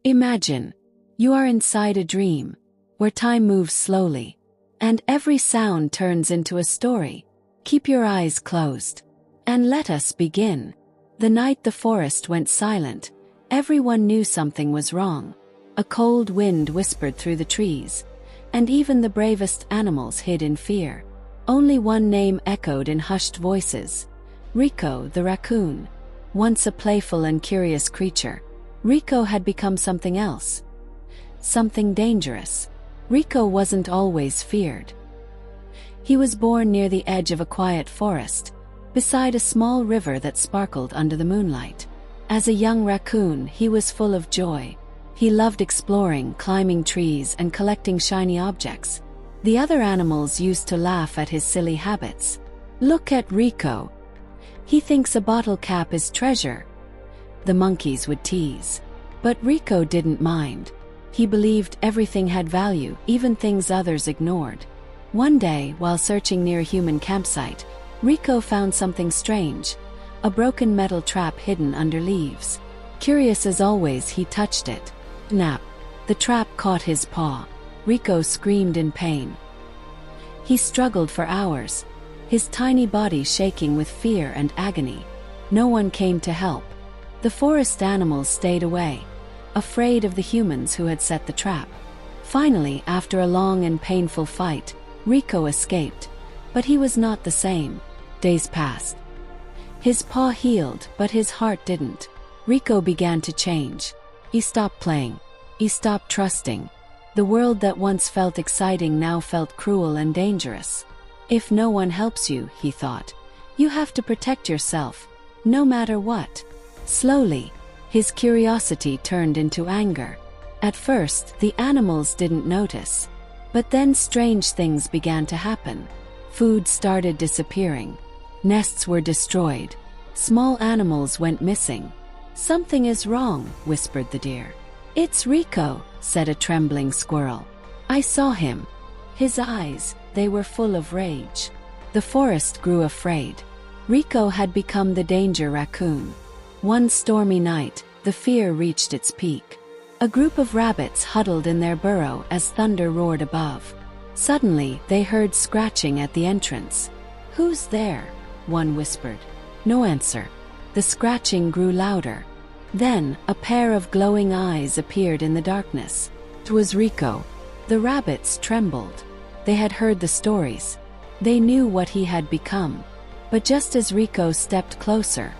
Imagine, you are inside a dream, where time moves slowly, and every sound turns into a story. Keep your eyes closed, and let us begin. The night the forest went silent, everyone knew something was wrong. A cold wind whispered through the trees, and even the bravest animals hid in fear. Only one name echoed in hushed voices: Riko the raccoon. Once a playful and curious creature, Riko had become something else. Something dangerous. Riko wasn't always feared. He was born near the edge of a quiet forest, beside a small river that sparkled under the moonlight. As a young raccoon, he was full of joy. He loved exploring, climbing trees, and collecting shiny objects. The other animals used to laugh at his silly habits. "Look at Riko. He thinks a bottle cap is treasure," the monkeys would tease. But Riko didn't mind. He believed everything had value, even things others ignored. One day, while searching near a human campsite, Riko found something strange: a broken metal trap hidden under leaves. Curious as always, he touched it. Snap! The trap caught his paw. Riko screamed in pain. He struggled for hours, his tiny body shaking with fear and agony. No one came to help. The forest animals stayed away, afraid of the humans who had set the trap. Finally, after a long and painful fight, Riko escaped, but he was not the same. Days passed. His paw healed, but his heart didn't. Riko began to change. He stopped playing. He stopped trusting. The world that once felt exciting now felt cruel and dangerous. If no one helps you, he thought, you have to protect yourself, no matter what. Slowly, his curiosity turned into anger. At first, the animals didn't notice. But then strange things began to happen. Food started disappearing. Nests were destroyed. Small animals went missing. "Something is wrong," whispered the deer. "It's Riko," said a trembling squirrel. "I saw him. His eyes, they were full of rage." The forest grew afraid. Riko had become the danger raccoon. One stormy night, the fear reached its peak. A group of rabbits huddled in their burrow as thunder roared above. Suddenly, they heard scratching at the entrance. "Who's there?" one whispered. No answer. The scratching grew louder. Then, a pair of glowing eyes appeared in the darkness. It was Riko. The rabbits trembled. They had heard the stories. They knew what he had become. But just as Riko stepped closer,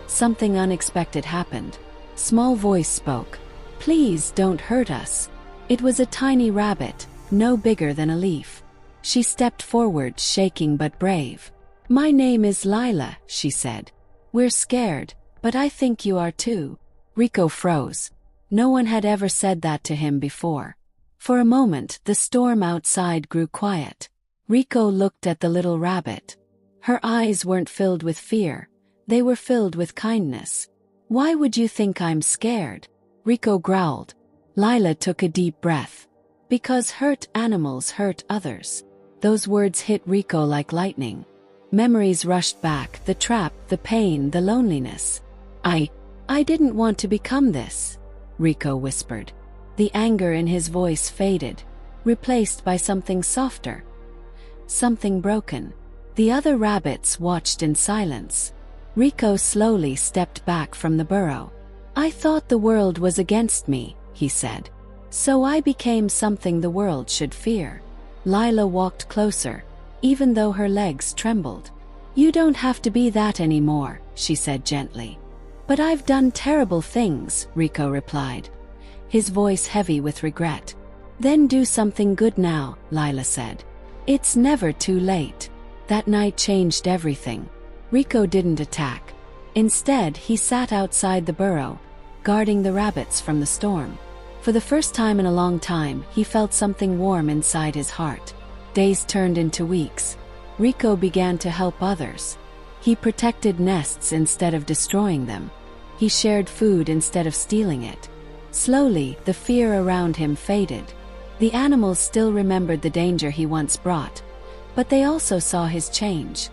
something unexpected happened. Small voice spoke. "Please don't hurt us." It was a tiny rabbit, no bigger than a leaf. She stepped forward, shaking but brave. "My name is Lila," she said. "We're scared, but I think you are too." Riko froze. No one had ever said that to him before. For a moment, the storm outside grew quiet. Riko looked at the little rabbit. Her eyes weren't filled with fear. They were filled with kindness. "Why would you think I'm scared?" Riko growled. Lila took a deep breath. "Because hurt animals hurt others." Those words hit Riko like lightning. Memories rushed back: the trap, the pain, the loneliness. I didn't want to become this," Riko whispered. The anger in his voice faded, replaced by something softer. Something broken. The other rabbits watched in silence. Riko slowly stepped back from the burrow. "I thought the world was against me," he said. "So I became something the world should fear." Lila walked closer, even though her legs trembled. "You don't have to be that anymore," she said gently. "But I've done terrible things," Riko replied, his voice heavy with regret. "Then do something good now," Lila said. "It's never too late." That night changed everything. Riko didn't attack. Instead, he sat outside the burrow, guarding the rabbits from the storm. For the first time in a long time, he felt something warm inside his heart. Days turned into weeks. Riko began to help others. He protected nests instead of destroying them. He shared food instead of stealing it. Slowly, the fear around him faded. The animals still remembered the danger he once brought, but they also saw his change.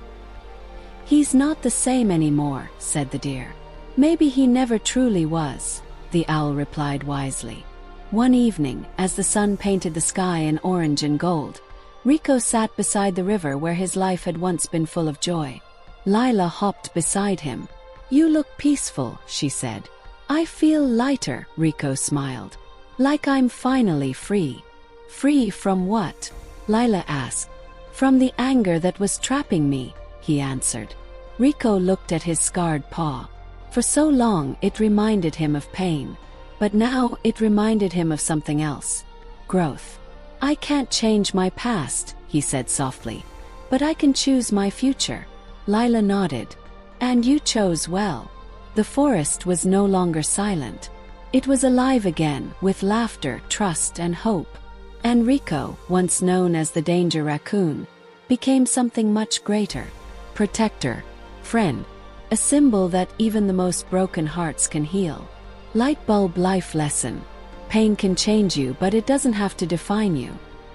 "He's not the same anymore," said the deer. "Maybe he never truly was." the owl replied wisely. One evening, as the sun painted the sky in orange and gold, Riko sat beside the river where his life had once been full of joy. Lila hopped beside him. "You look peaceful," she said. "I feel lighter," Riko smiled. "Like I'm finally free." "Free from what?" Lila asked. "From the anger that was trapping me," he answered. Riko looked at his scarred paw. For so long it reminded him of pain. But now it reminded him of something else. Growth. "I can't change my past," he said softly. "But I can choose my future." Lila nodded. "And you chose well." The forest was no longer silent. It was alive again, with laughter, trust, and hope. And Riko, once known as the Danger Raccoon, became something much greater. Protector. Friend. A symbol that even the most broken hearts can heal. Lightbulb life lesson. Pain can change you, but it doesn't have to define you.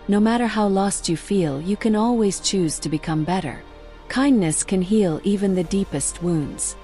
No matter how lost you feel, you can always choose to become better. Kindness can heal even the deepest wounds.